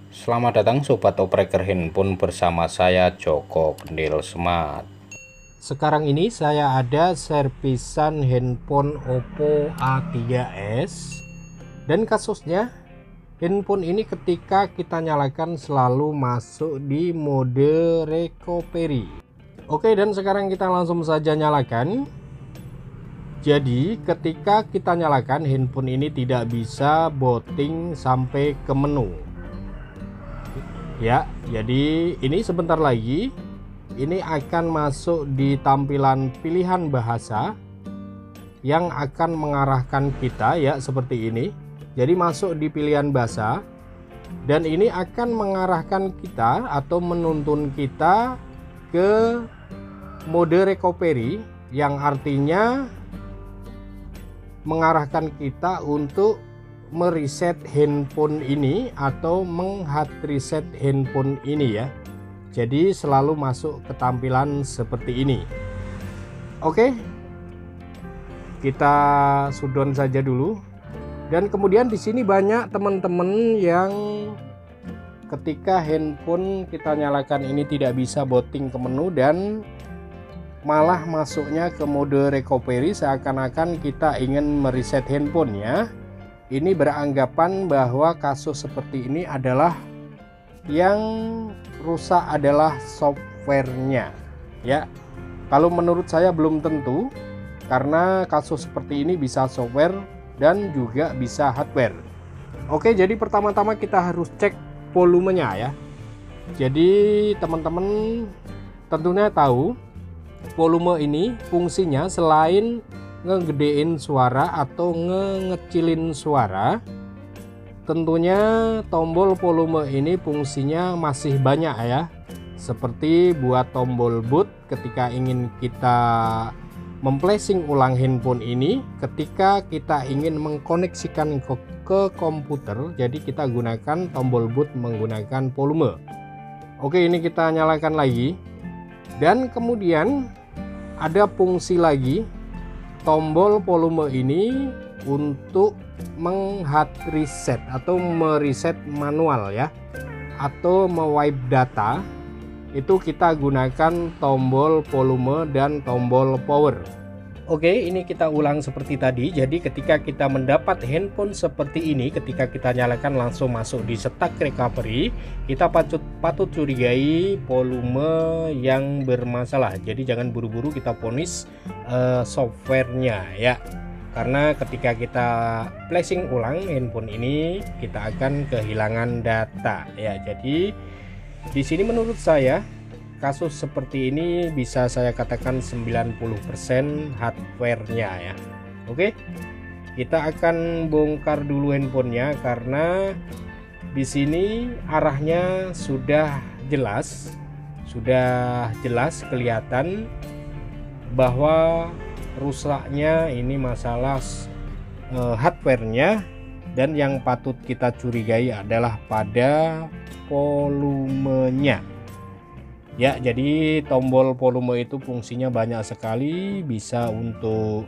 Selamat datang Sobat Opreker Handphone bersama saya Joko Kendil Smart. Sekarang ini saya ada servisan handphone Oppo A3s. Dan kasusnya handphone ini ketika kita nyalakan selalu masuk di mode recovery. Oke, dan sekarang kita langsung saja nyalakan. Jadi ketika kita nyalakan handphone ini tidak bisa booting sampai ke menu. Ya, jadi ini sebentar lagi ini akan masuk di tampilan pilihan bahasa yang akan mengarahkan kita ya seperti ini. Jadi masuk di pilihan bahasa dan ini akan mengarahkan kita atau menuntun kita ke mode recovery yang artinya mengarahkan kita untuk mereset handphone ini atau menghard reset handphone ini ya. Jadi selalu masuk ke tampilan seperti ini. Oke, kita shutdown saja dulu. Dan kemudian di sini banyak teman-teman yang ketika handphone kita nyalakan ini tidak bisa booting ke menu dan malah masuknya ke mode recovery seakan-akan kita ingin mereset handphonenya. Ini beranggapan bahwa kasus seperti ini adalah yang rusak adalah softwarenya ya. Kalau menurut saya belum tentu, karena kasus seperti ini bisa software dan juga bisa hardware. Oke, jadi pertama-tama kita harus cek volumenya ya. Jadi teman-teman tentunya tahu volume ini fungsinya selain ngegedein suara atau ngecilin suara, tentunya tombol volume ini fungsinya masih banyak ya. Seperti buat tombol boot ketika ingin kita memflashing ulang handphone ini, ketika kita ingin mengkoneksikan ke komputer, jadi kita gunakan tombol boot menggunakan volume. Oke, ini kita nyalakan lagi. Dan kemudian ada fungsi lagi tombol volume ini untuk menghard reset atau mereset manual ya, atau mewipe data. Itu kita gunakan tombol volume dan tombol power. Oke, ini kita ulang seperti tadi. Jadi ketika kita mendapat handphone seperti ini, ketika kita nyalakan langsung masuk di stuck recovery, kita patut curigai volume yang bermasalah. Jadi jangan buru-buru kita vonis softwarenya ya. Karena ketika kita flashing ulang handphone ini, kita akan kehilangan data ya. Jadi di sini menurut saya kasus seperti ini bisa saya katakan 90% hardware-nya ya. Oke, kita akan bongkar dulu handphonenya karena di sini arahnya sudah jelas kelihatan bahwa rusaknya ini masalah hardware-nya, dan yang patut kita curigai adalah pada volumenya. Ya, jadi tombol volume itu fungsinya banyak sekali, bisa untuk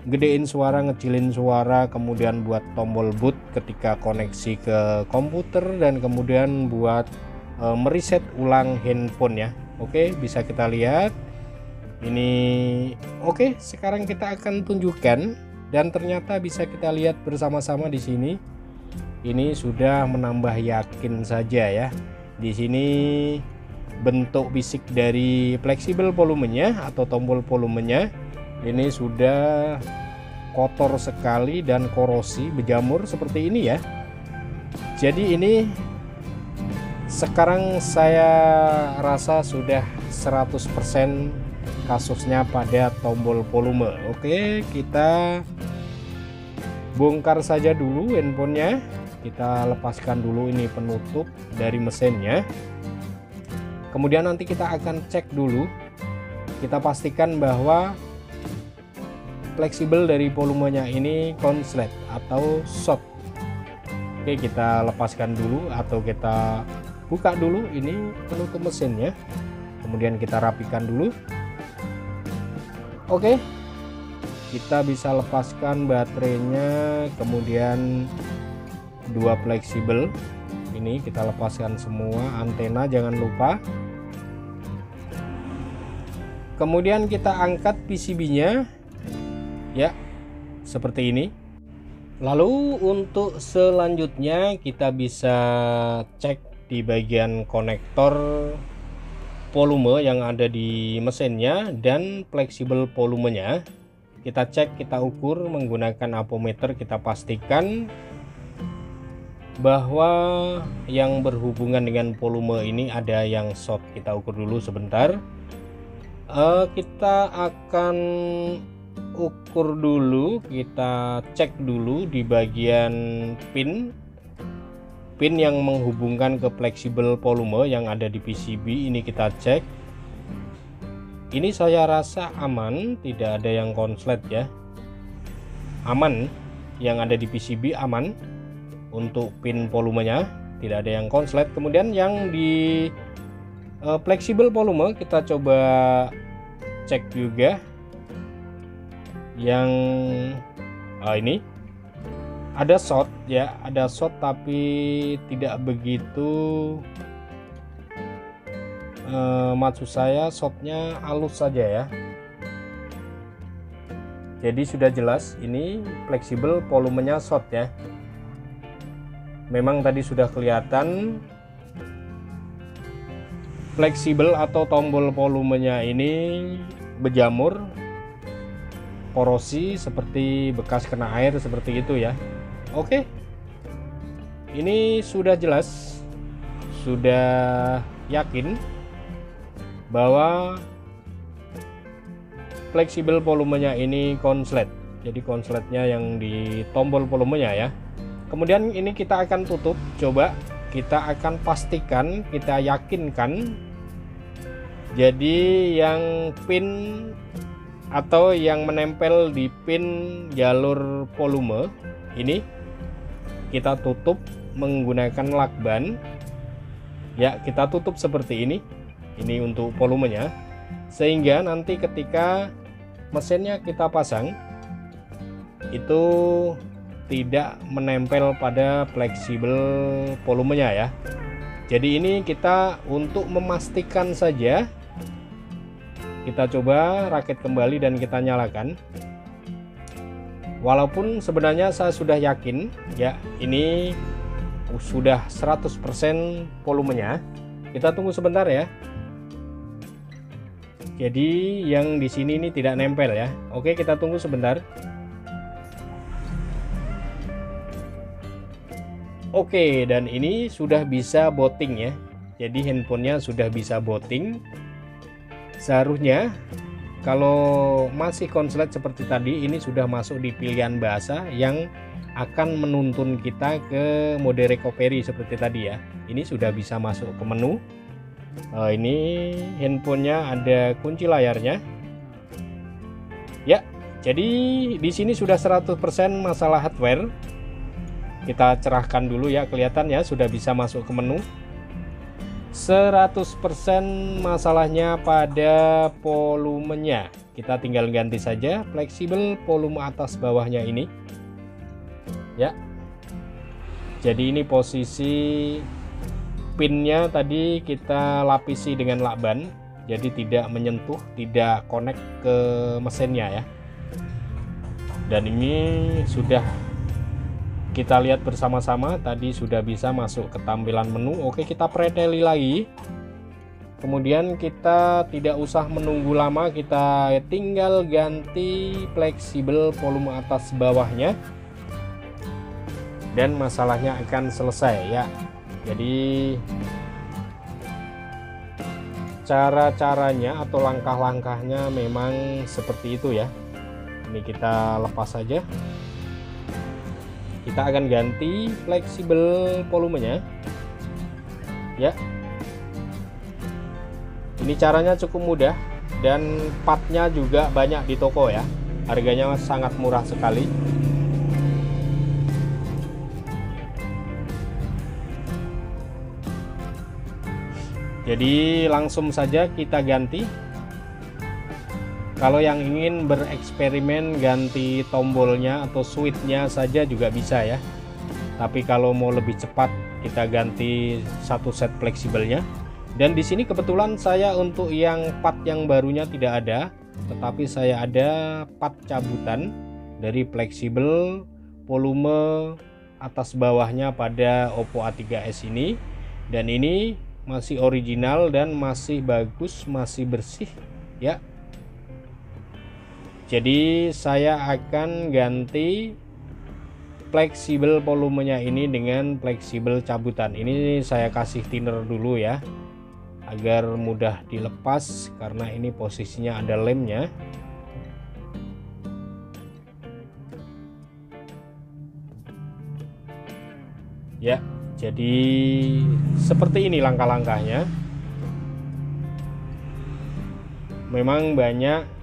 gedein suara, ngecilin suara, kemudian buat tombol boot ketika koneksi ke komputer, dan kemudian buat mereset ulang handphone ya. Oke, bisa kita lihat ini. Oke, sekarang kita akan tunjukkan, dan ternyata bisa kita lihat bersama-sama di sini. Ini sudah menambah yakin saja ya. Di sini bentuk fisik dari fleksibel volumenya atau tombol volumenya ini sudah kotor sekali dan korosi, berjamur seperti ini ya. Jadi ini sekarang saya rasa sudah 100% kasusnya pada tombol volume. Oke, kita bongkar saja dulu handphonenya. Kita lepaskan dulu ini penutup dari mesinnya. Kemudian nanti kita akan cek dulu, kita pastikan bahwa fleksibel dari volumenya ini konslet atau short. Oke, kita lepaskan dulu atau kita buka dulu ini penutup mesinnya, kemudian kita rapikan dulu. Oke, kita bisa lepaskan baterainya, kemudian dua fleksibel Ini kita lepaskan semua antena, jangan lupa. Kemudian kita angkat PCB-nya ya, seperti ini. Lalu untuk selanjutnya kita bisa cek di bagian konektor volume yang ada di mesinnya dan fleksibel volumenya. Kita cek, kita ukur menggunakan apometer, kita pastikan bahwa yang berhubungan dengan volume ini ada yang short. Kita ukur dulu sebentar. Kita akan ukur dulu, kita cek dulu di bagian pin yang menghubungkan ke fleksibel volume yang ada di PCB. Ini kita cek. Ini saya rasa aman, tidak ada yang konslet ya. Aman, yang ada di PCB aman. Untuk pin volumenya tidak ada yang konslet. Kemudian yang di fleksibel volume kita coba cek juga. Yang ini ada short ya, ada short tapi tidak begitu, maksud saya shortnya halus saja ya. Jadi sudah jelas ini fleksibel volumenya short ya. Memang tadi sudah kelihatan fleksibel atau tombol volumenya ini berjamur, korosi seperti bekas kena air seperti itu ya. Oke, ini sudah jelas, sudah yakin bahwa fleksibel volumenya ini konslet. Jadi konsletnya yang di tombol volumenya ya. Kemudian ini kita akan tutup, coba kita akan pastikan, kita yakinkan. Jadi yang pin atau yang menempel di pin jalur volume ini kita tutup menggunakan lakban ya. Kita tutup seperti ini untuk volumenya, sehingga nanti ketika mesinnya kita pasang itu tidak menempel pada fleksibel volumenya ya. Jadi ini kita untuk memastikan saja, kita coba rakit kembali dan kita nyalakan. Walaupun sebenarnya saya sudah yakin ya, ini sudah 100% volumenya. Kita tunggu sebentar ya. Jadi yang di sini ini tidak nempel ya. Oke, kita tunggu sebentar. Oke, dan ini sudah bisa booting ya. Jadi handphonenya sudah bisa booting. Seharusnya kalau masih konslet seperti tadi, ini sudah masuk di pilihan bahasa yang akan menuntun kita ke mode recovery seperti tadi ya. Ini sudah bisa masuk ke menu. Ini handphonenya ada kunci layarnya. Ya, jadi di sini sudah 100% masalah hardware. Kita cerahkan dulu ya, kelihatan ya sudah bisa masuk ke menu. 100% masalahnya pada volumenya. Kita tinggal ganti saja fleksibel volume atas bawahnya ini ya. Jadi ini posisi pinnya tadi kita lapisi dengan lakban, jadi tidak menyentuh, tidak connect ke mesinnya ya. Dan ini sudah kita lihat bersama-sama, tadi sudah bisa masuk ke tampilan menu. Oke, kita preteli lagi. Kemudian kita tidak usah menunggu lama, kita tinggal ganti fleksibel volume atas bawahnya dan masalahnya akan selesai ya. Jadi cara-caranya atau langkah-langkahnya memang seperti itu ya. Ini kita lepas saja. Kita akan ganti fleksibel volumenya ya. Ini caranya cukup mudah dan partnya juga banyak di toko ya. Harganya sangat murah sekali. Jadi langsung saja kita ganti. Kalau yang ingin bereksperimen ganti tombolnya atau switchnya saja juga bisa ya. Tapi kalau mau lebih cepat kita ganti satu set fleksibelnya. Dan di sini kebetulan saya untuk yang part yang barunya tidak ada, tetapi saya ada part cabutan dari fleksibel volume atas bawahnya pada Oppo A3s ini. Dan ini masih original dan masih bagus, masih bersih ya. Jadi saya akan ganti fleksibel volumenya ini dengan fleksibel cabutan. Ini saya kasih thinner dulu ya, agar mudah dilepas karena ini posisinya ada lemnya. Ya, jadi seperti ini langkah-langkahnya. Memang banyak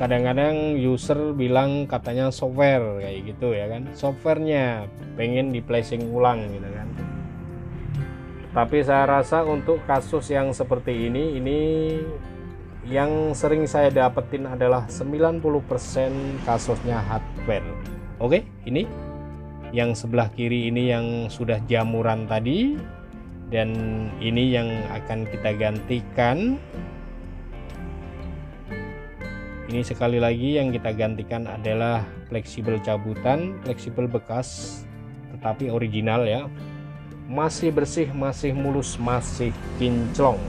kadang-kadang user bilang katanya software kayak gitu ya kan, softwarenya pengen di flashing ulang gitu kan. Tapi saya rasa untuk kasus yang seperti ini yang sering saya dapetin adalah 90% kasusnya hardware. Oke, ini yang sebelah kiri ini yang sudah jamuran tadi, dan ini yang akan kita gantikan. Ini sekali lagi yang kita gantikan adalah fleksibel cabutan, fleksibel bekas tetapi original ya. Masih bersih, masih mulus, masih kinclong.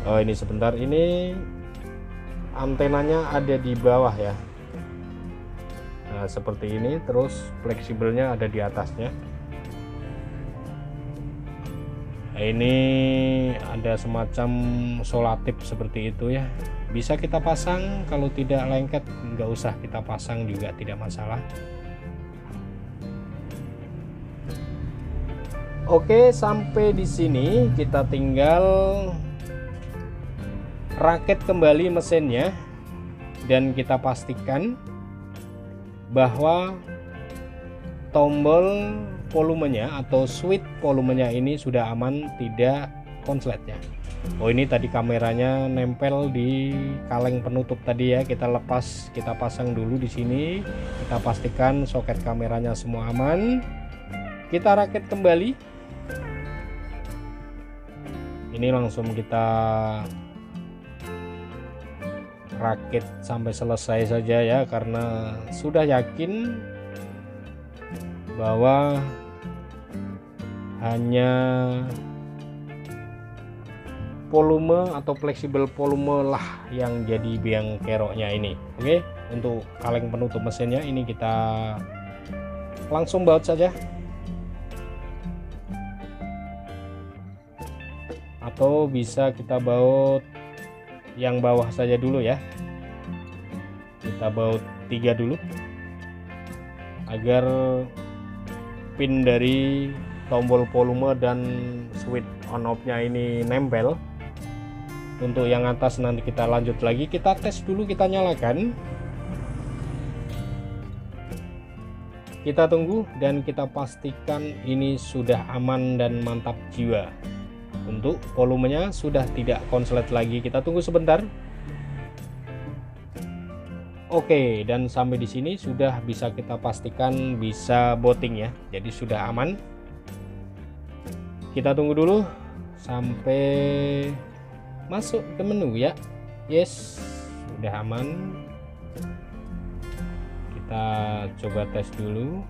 Oh, ini sebentar, ini antenanya ada di bawah ya. Nah, seperti ini, terus fleksibelnya ada di atasnya. Nah, ini ada semacam solatip seperti itu ya. Bisa kita pasang, kalau tidak lengket nggak usah kita pasang juga, tidak masalah. Oke, sampai di sini kita tinggal rakit kembali mesinnya dan kita pastikan bahwa tombol volumenya atau switch volumenya ini sudah aman, tidak konslet ya. Oh, ini tadi kameranya nempel di kaleng penutup tadi ya, kita lepas, kita pasang dulu di sini, kita pastikan soket kameranya semua aman, kita rakit kembali. Ini langsung kita rakit sampai selesai saja ya, karena sudah yakin bahwa hanya volume atau fleksibel volume lah yang jadi biang keroknya ini. Oke, untuk kaleng penutup mesinnya ini kita langsung baut saja, atau bisa kita baut yang bawah saja dulu ya. Kita baut 3 dulu agar pin dari tombol volume dan switch on off nya ini nempel. Untuk yang atas nanti kita lanjut lagi, kita tes dulu, kita nyalakan, kita tunggu dan kita pastikan ini sudah aman dan mantap jiwa. Untuk volumenya sudah tidak konslet lagi, kita tunggu sebentar. Oke, dan sampai di sini sudah bisa kita pastikan bisa booting ya, jadi sudah aman. Kita tunggu dulu sampai masuk ke menu ya. Yes, sudah aman. Kita coba tes dulu.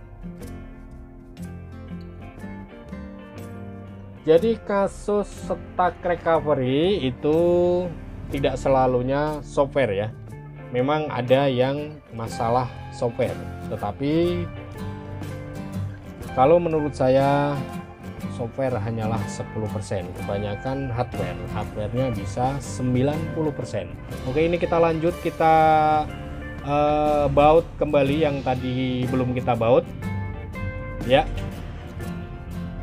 Jadi kasus stuck recovery itu tidak selalunya software ya. Memang ada yang masalah software, tetapi kalau menurut saya software hanyalah 10%, kebanyakan hardware-nya bisa 90%. Oke, ini kita lanjut, kita baut kembali yang tadi belum kita baut ya.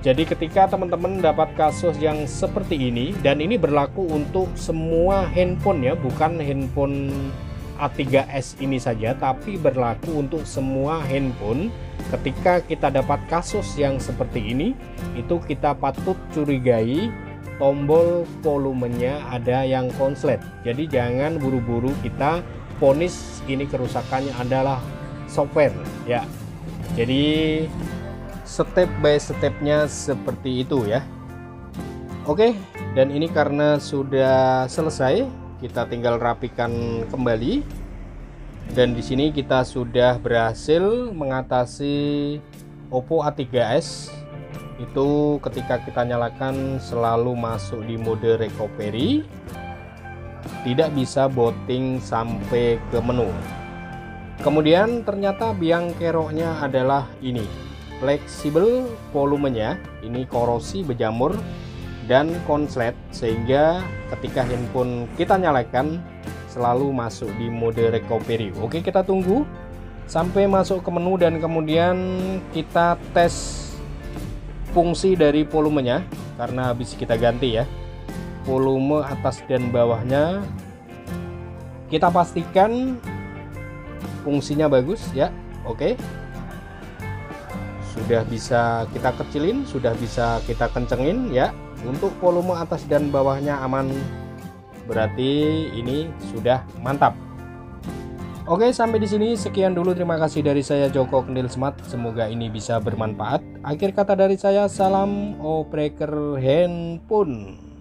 Jadi ketika teman-teman dapat kasus yang seperti ini, dan ini berlaku untuk semua handphone ya, bukan handphone A3s ini saja, tapi berlaku untuk semua handphone. Ketika kita dapat kasus yang seperti ini, itu kita patut curigai tombol volumenya ada yang konslet. Jadi jangan buru-buru kita vonis ini kerusakannya adalah software ya. Jadi step by stepnya seperti itu ya. Oke, dan ini karena sudah selesai, kita tinggal rapikan kembali. Dan di sini kita sudah berhasil mengatasi Oppo A3s. Itu ketika kita nyalakan selalu masuk di mode recovery, tidak bisa booting sampai ke menu. Kemudian ternyata biang keroknya adalah ini, fleksibel volumenya, ini korosi, berjamur, dan konslet, sehingga ketika handphone kita nyalakan selalu masuk di mode recovery. Oke, kita tunggu sampai masuk ke menu dan kemudian kita tes fungsi dari volumenya, karena habis kita ganti ya volume atas dan bawahnya. Kita pastikan fungsinya bagus ya. Oke, sudah bisa kita kecilin, sudah bisa kita kencengin ya. Untuk volume atas dan bawahnya aman, berarti ini sudah mantap. Oke, sampai di sini sekian dulu. Terima kasih dari saya Joko Kendil Smart. Semoga ini bisa bermanfaat. Akhir kata dari saya, salam opreker handphone.